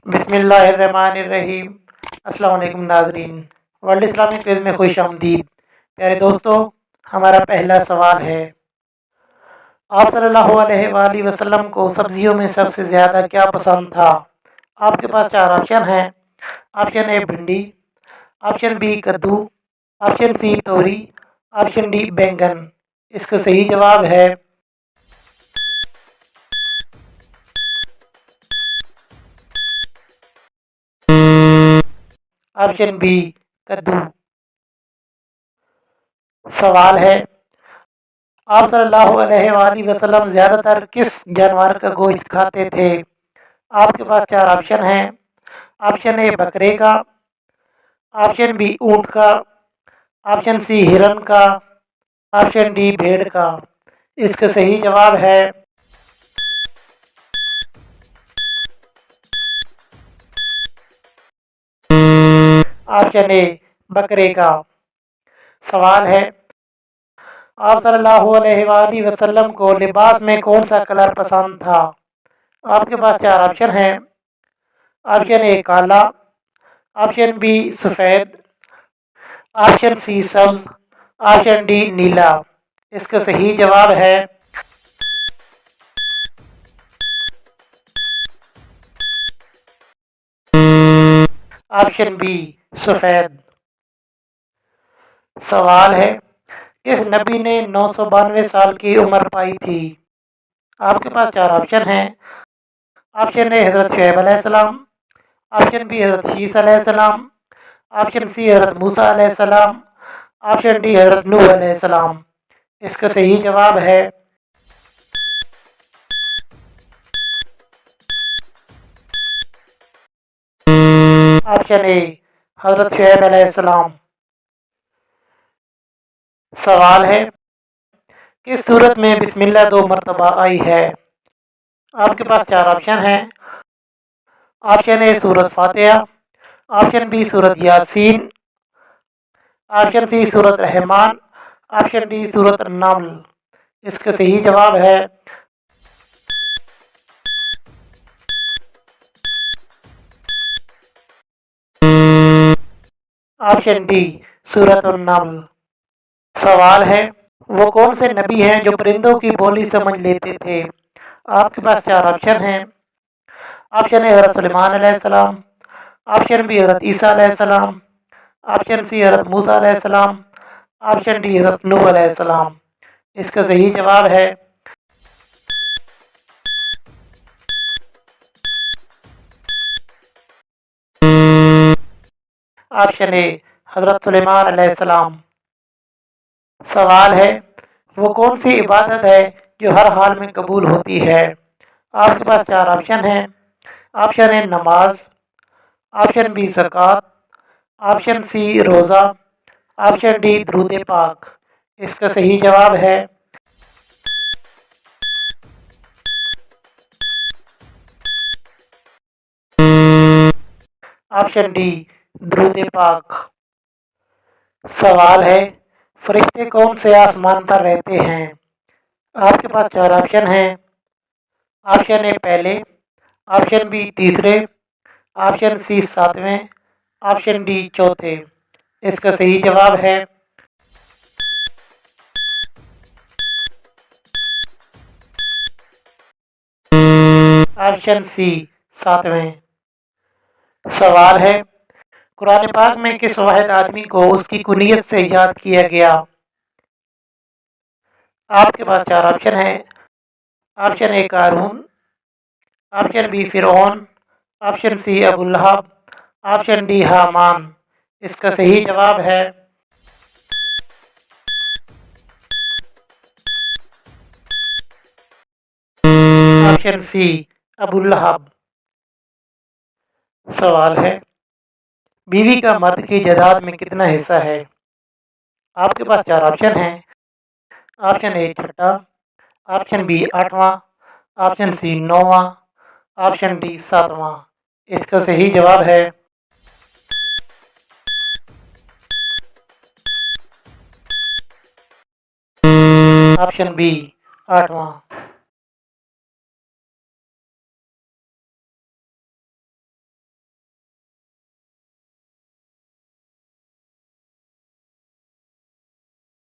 बिस्मिल्लाहिर्रहमानिर्रहीम। अस्सलाम वालेकुम नाजरीन, वर्ल्ड इस्लामिक क्विज़ में खुश आमदीद। प्यारे दोस्तों, हमारा पहला सवाल है, आप सल्लल्लाहु अलैहि वसल्लम को सब्जियों में सबसे ज़्यादा क्या पसंद था? आपके पास चार ऑप्शन हैं। ऑप्शन ए भिंडी, ऑप्शन बी कद्दू, ऑप्शन सी तोरी, ऑप्शन डी बैंगन। इसका सही जवाब है ऑप्शन बी कद्दू। सवाल है, आप सल्लल्लाहु अलैहि वसल्लम ज़्यादातर किस जानवर का गोश्त खाते थे? आपके पास चार ऑप्शन हैं। ऑप्शन ए बकरे का, ऑप्शन बी ऊंट का, ऑप्शन सी हिरन का, ऑप्शन डी भेड़ का। इसका सही जवाब है ऑप्शन ए बकरे का। सवाल है, आप सल्लल्लाहु अलैहि वसल्लम को लिबास में कौन सा कलर पसंद था? आपके पास चार ऑप्शन हैं। ऑप्शन ए काला, ऑप्शन बी सफ़ेद, ऑप्शन सी सब्ज, ऑप्शन डी नीला। इसका सही जवाब है ऑप्शन बी सफ़ेद। सवाल है, किस नबी ने 992 साल की उम्र पाई थी? आपके पास चार ऑप्शन हैं। ऑप्शन ए हज़रत शुएब अलैहिस्सलाम, ऑप्शन बी हज़रत शीस अलैहिस्सलाम, ऑप्शन सी हज़रत मूसा अलैहिस्सलाम, ऑप्शन डी हज़रत नूह अलैहिस्सलाम। इसका सही जवाब है ऑप्शन ए हज़रत शुएब अलैहिस्सलाम। सवाल है, किस सूरत में बिस्मिल्लाह दो मरतबा आई है? आपके पास चार ऑप्शन हैं। ऑप्शन ए सूरत फातिहा, ऑप्शन बी सूरत यासीन, ऑप्शन सी सूरत रहमान, ऑप्शन डी सूरत नमल। इसका सही जवाब है ऑप्शन डी सूरत नमल। सवाल है, वो कौन से नबी हैं जो परिंदों की बोली समझ लेते थे? आपके पास चार ऑप्शन हैं। ऑप्शन ए हज़रत सुलेमान अलैहिस्सलाम, ऑप्शन बी हज़रत ईसा अलैहिस्सलाम, ऑप्शन सी हज़रत मूसा अलैहिस्सलाम, ऑप्शन डी हज़रत नूह अलैहिस्सलाम। इसका सही जवाब है ऑप्शन ए हज़रत सुलेमान अलैहिस्सलाम। सवाल है, वो कौन सी इबादत है जो हर हाल में कबूल होती है? आपके पास चार ऑप्शन हैं। ऑप्शन ए नमाज, ऑप्शन बी ज़कात, ऑप्शन सी रोज़ा, ऑप्शन डी दरूद पाक। इसका सही जवाब है ऑप्शन डी दरूद पाक। सवाल है, फरिश्ते कौन से आसमान पर रहते हैं? आपके पास चार ऑप्शन हैं। ऑप्शन ए पहले, ऑप्शन बी तीसरे, ऑप्शन सी सातवें, ऑप्शन डी चौथे। इसका सही जवाब है ऑप्शन सी सातवें। सवाल है, कुरान पाक में किस वाहिद आदमी को उसकी कुनियत से याद किया गया? आपके पास चार ऑप्शन हैं। ऑप्शन ए कारून, ऑप्शन बी फिरौन, ऑप्शन सी अबू लहब, ऑप्शन डी हामान। इसका सही जवाब है ऑप्शन सी अबू लहब। सवाल है, बीवी का मर्द की जायदाद में कितना हिस्सा है? आपके पास चार ऑप्शन हैं। ऑप्शन ए छठा, ऑप्शन बी आठवां, ऑप्शन सी नौवां, ऑप्शन डी सातवां। इसका सही जवाब है ऑप्शन बी आठवां।